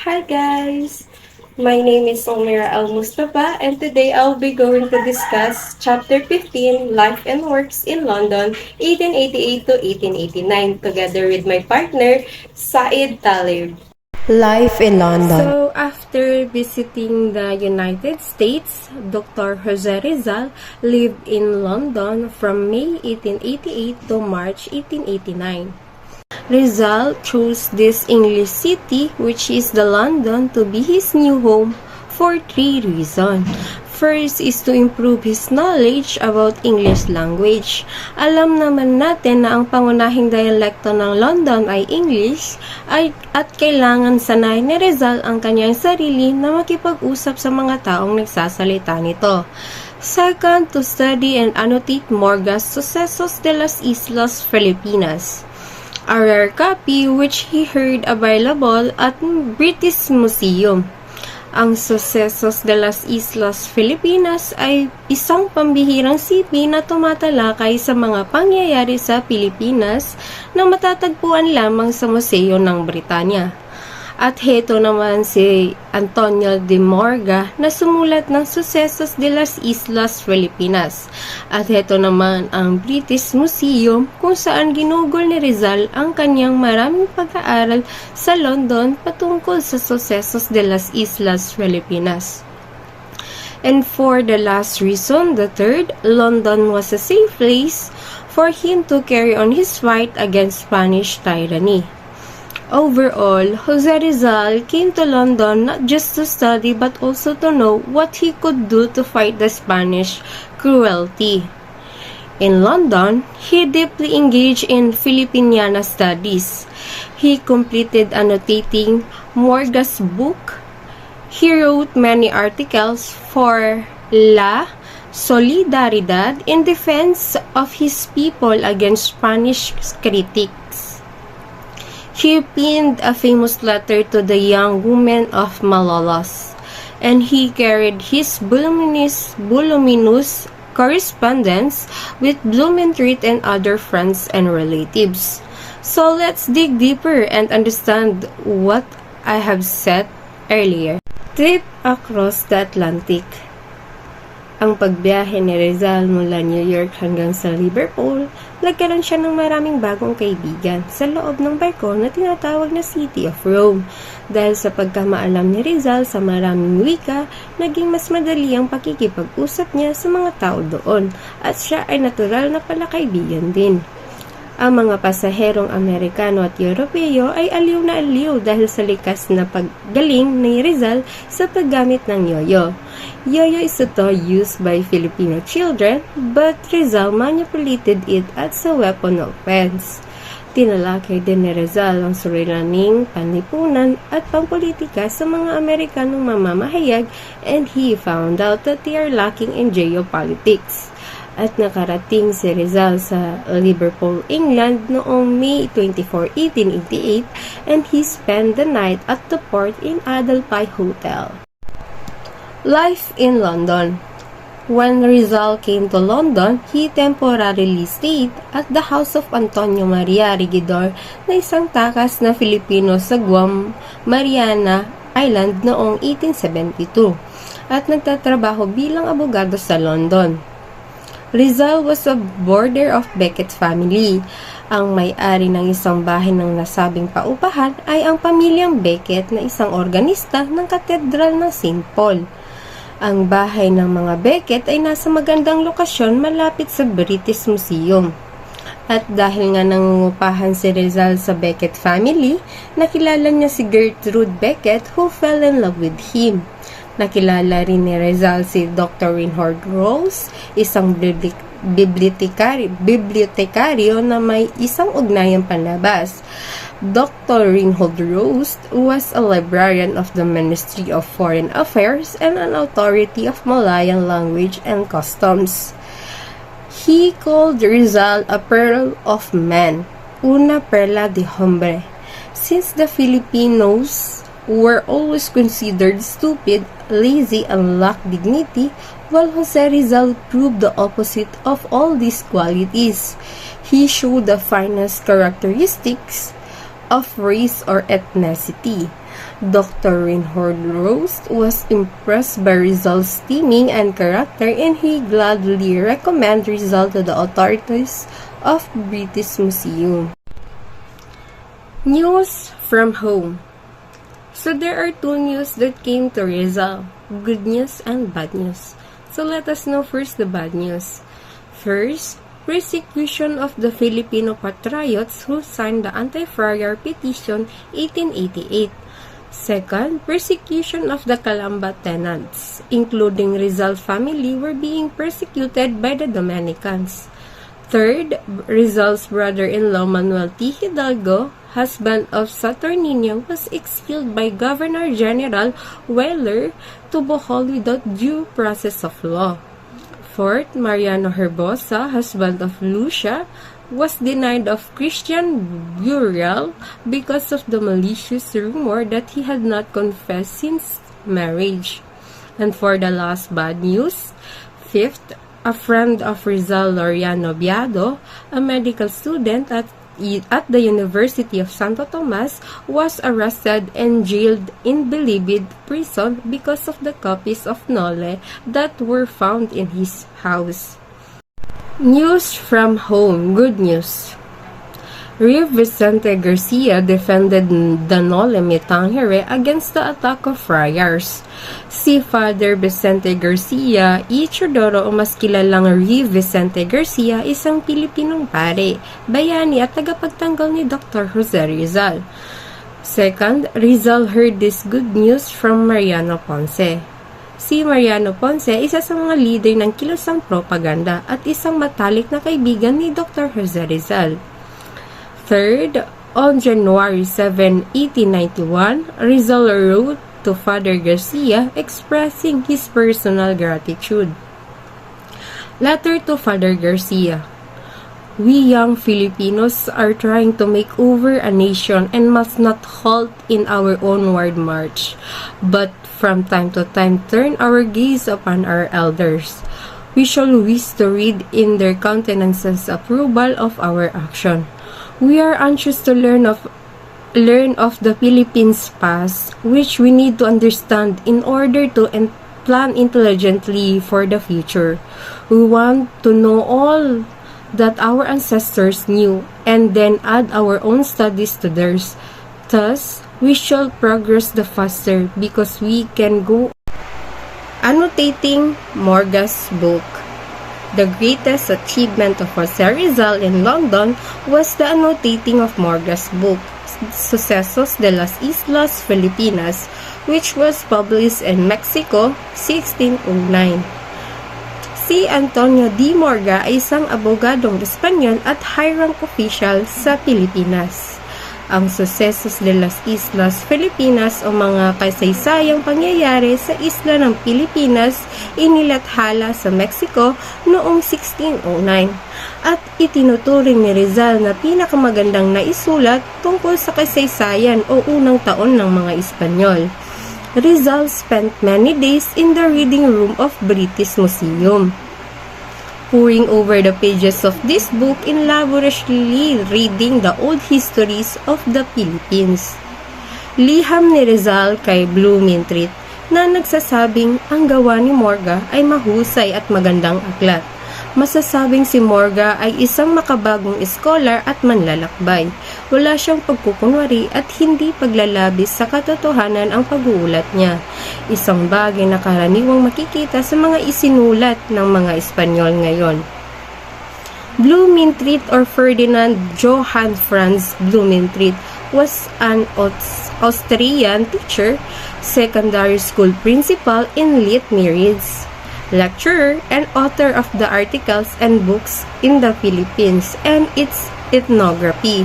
Hi guys! My name is Omira Al Mustafa and today I'll be going to discuss Chapter 15, Life and Works in London, 1888 to 1889, together with my partner, Said Talib. Life in London. So, after visiting the United States, Dr. Jose Rizal lived in London from May 1888 to March 1889. Rizal chose this English city, which is the London, to be his new home for three reasons. First is to improve his knowledge about English language. Alam naman natin na ang pangunahing dialekto ng London ay English at kailangan sanayin ni Rizal ang kanyang sarili na makipag-usap sa mga taong nagsasalita nito. Second, to study and annotate Morga's Sucesos de las Islas Filipinas, a rare copy which he heard available at British Museum. Ang Sucesos de las Islas Filipinas ay isang pambihirang sipi na tumatalakay sa mga pangyayari sa Pilipinas na matatagpuan lamang sa Museo ng Britanya. At heto naman si Antonio de Morga na sumulat ng Sucesos de las Islas Filipinas. At heto naman ang British Museum kung saan ginugol ni Rizal ang kanyang maraming pag-aaral sa London patungkol sa Sucesos de las Islas Filipinas. And for the last reason, the third, London was a safe place for him to carry on his fight against Spanish tyranny. Overall, Jose Rizal came to London not just to study but also to know what he could do to fight the Spanish cruelty. In London, he deeply engaged in Filipiniana studies. He completed annotating Morga's book. He wrote many articles for La Solidaridad in defense of his people against Spanish critics. He penned a famous letter to the young women of Malolos, and he carried his voluminous correspondence with Blumentritt and other friends and relatives. So let's dig deeper and understand what I have said earlier. Trip across the Atlantic. Ang pagbiyahe ni Rizal mula New York hanggang sa Liverpool, nagkaroon siya ng maraming bagong kaibigan sa loob ng barko na tinatawag na City of Rome. Dahil sa pagkamaalam ni Rizal sa maraming wika, naging mas madali ang pakikipag-usap niya sa mga tao doon at siya ay natural na palakaibigan din. Ang mga pasaherong Amerikano at Europeo ay aliw na aliw dahil sa likas na paggaling ni Rizal sa paggamit ng yoyo. Yoyo is a toy used by Filipino children, but Rizal manipulated it as a weapon of offense. Tinalakay din ni Rizal ang suliraning panlipunan at pampolitika sa mga Amerikanong mamamahayag, and he found out that they are lacking in geopolitics. At nakarating si Rizal sa Liverpool, England noong May 24, 1888, and he spent the night at the port in Adelphi Hotel. Life in London. When Rizal came to London, he temporarily stayed at the house of Antonio Maria Regidor, na isang takas na Filipino sa Guam, Mariana Island noong 1872, at nagtatrabaho bilang abogado sa London. Rizal was a boarder of Becket family. Ang may-ari ng isang bahay ng nasabing paupahan ay ang pamilyang Becket na isang organista ng katedral ng St. Paul. Ang bahay ng mga Becket ay nasa magandang lokasyon malapit sa British Museum. At dahil nga nangungupahan si Rizal sa Becket family, nakilala niya si Gertrude Becket who fell in love with him. Nakilala rin ni Rizal si Dr. Reinhold Rose, isang bibliotekaryo na may isang ugnayang panlabas. Dr. Reinhold Rose was a librarian of the Ministry of Foreign Affairs and an authority of Malayan language and customs. He called Rizal a pearl of man, una perla de hombre, since the Filipinos were always considered stupid, lazy, and lacked dignity, while Jose Rizal proved the opposite of all these qualities. He showed the finest characteristics of race or ethnicity. Dr. Reinhold Rose was impressed by Rizal's teaming and character, and he gladly recommended Rizal to the authorities of British Museum. News from home. So there are two news that came to Rizal, good news and bad news. So let us know first the bad news. First, persecution of the Filipino patriots who signed the Anti-Friar Petition 1888. Second, persecution of the Calamba tenants, including Rizal family, were being persecuted by the Dominicans. Third, Rizal's brother-in-law Manuel T. Hidalgo, husband of Saturnino, was exiled by Governor General Weyler to Bohol without due process of law. Fourth, Mariano Herbosa, husband of Lucia, was denied of Christian burial because of the malicious rumor that he had not confessed since marriage. And for the last bad news, fifth, a friend of Rizal, Laureano Biado, a medical student at the University of Santo Tomas, was arrested and jailed in Bilibid prison because of the copies of Nole that were found in his house. News from home. Good news. Rev. Vicente Garcia defended Danole Mitangere against the attack of friars. Si Father Vicente Garcia E. Chodoro, o mas kilalang Rev. Vicente Garcia, isang Pilipinong pare, bayani at tagapagtanggol ni Dr. Jose Rizal. Second, Rizal heard this good news from Mariano Ponce. Si Mariano Ponce, isa sa mga leader ng kilusang propaganda at isang matalik na kaibigan ni Dr. Jose Rizal. Third, on January 7, 1891, Rizal wrote to Father Garcia expressing his personal gratitude. Letter to Father Garcia. We young Filipinos are trying to make over a nation and must not halt in our onward march, but from time to time turn our gaze upon our elders. We shall wish to read in their countenances approval of our action. We are anxious to learn of the Philippines' past, which we need to understand in order to plan intelligently for the future. We want to know all that our ancestors knew and then add our own studies to theirs. Thus, we shall progress the faster because we can go. Annotating Morga's book. The greatest achievement of Jose Rizal in London was the annotating of Morga's book, Sucesos de las Islas Filipinas, which was published in Mexico, 1609. Si Antonio D. Morga ay isang abogadong Espanyol at high-rank official sa Pilipinas. Ang Sucesos de las Islas Filipinas o mga kasaysayang pangyayari sa isla ng Pilipinas inilathala sa Mexico noong 1609 at itinuturing ni Rizal na pinakamagandang naisulat tungkol sa kasaysayan o unang taon ng mga Espanyol. Rizal spent many days in the reading room of British Museum, poring over the pages of this book and laboriously reading the old histories of the Philippines. Liham ni Rizal kay Blumentritt na nagsasabing ang gawa ni Morga ay mahusay at magandang aklat. Masasabing si Morga ay isang makabagong scholar at manlalakbay. Wala siyang pagkukunwari at hindi paglalabis sa katotohanan ang pag-uulat niya. Isang bagay na karaniwang makikita sa mga isinulat ng mga Espanyol ngayon. Blumentritt or Ferdinand Johann Franz Blumentritt was an Austrian teacher, secondary school principal in Leitmeritz, lecturer and author of the articles and books in the Philippines and its ethnography.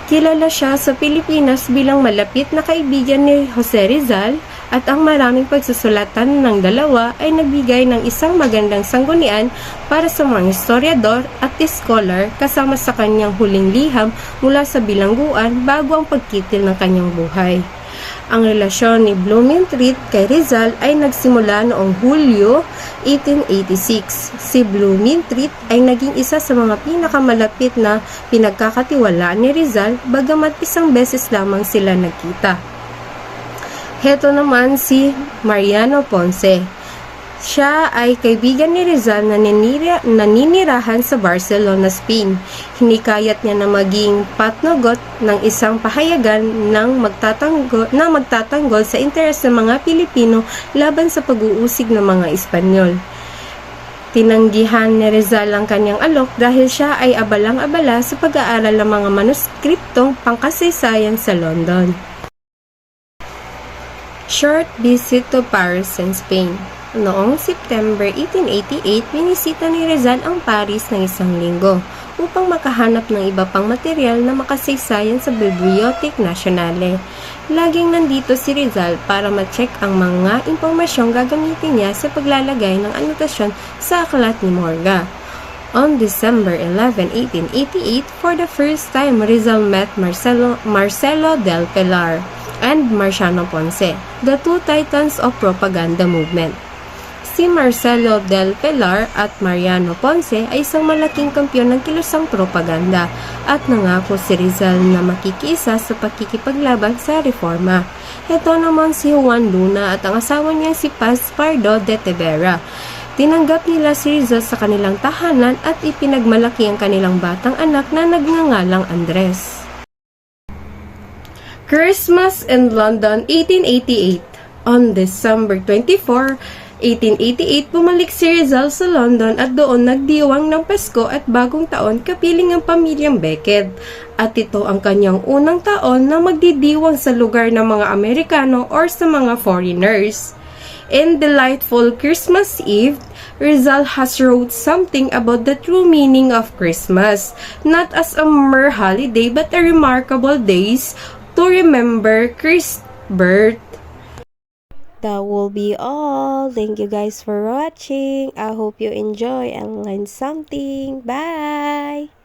Kilala siya sa Pilipinas bilang malapit na kaibigan ni Jose Rizal at ang maraming pagsusulatan ng dalawa ay nagbigay ng isang magandang sanggunian para sa mga historiador at scholar kasama sa kanyang huling liham mula sa bilangguan bago ang pagkitil ng kanyang buhay. Ang relasyon ni Blumentritt kay Rizal ay nagsimula noong Hulyo 1886. Si Blumentritt ay naging isa sa mga pinakamalapit na pinagkakatiwalaan ni Rizal, bagamat isang beses lamang sila nagkita. Heto naman si Mariano Ponce. Siya ay kaibigan ni Rizal na naninirahan sa Barcelona, Spain. Hinikayat niya na maging patnogot ng isang pahayagan na magtatanggol sa interes ng mga Pilipino laban sa pag-uusig ng mga Espanyol. Tinanggihan ni Rizal ang kanyang alok dahil siya ay abalang-abala sa pag-aaral ng mga manuskriptong pangkasaysayan sa London. Short visit to Paris and Spain. Noong September 1888, binisita ni Rizal ang Paris ng isang linggo upang makahanap ng iba pang material na makasaysayan sa Bibliothèque Nationale. Laging nandito si Rizal para ma-check ang mga impormasyong gagamitin niya sa paglalagay ng anotasyon sa aklat ni Morga. On December 11, 1888, for the first time, Rizal met Marcelo del Pilar and Marciano Ponce, the two titans of propaganda movement. Si Marcelo del Pilar at Mariano Ponce ay isang malaking kampyon ng kilusang propaganda at nangako si Rizal na makikiisa sa pakikipaglaban sa reforma. Ito naman si Juan Luna at ang asawa niya si Paz Pardo de Tevera. Tinanggap nila si Rizal sa kanilang tahanan at ipinagmalaki ang kanilang batang anak na nagngangalang Andres. Christmas in London, 1888. On December 24, 1888, bumalik si Rizal sa London at doon nagdiwang ng Pasko at Bagong Taon kapiling ang pamilyang Beckett. At ito ang kanyang unang taon na magdidiwang sa lugar ng mga Amerikano or sa mga foreigners. In Delightful Christmas Eve, Rizal has wrote something about the true meaning of Christmas, not as a mere holiday but a remarkable days to remember Christ's birth. That will be all. Thank you guys for watching. I hope you enjoy and learn something. Bye!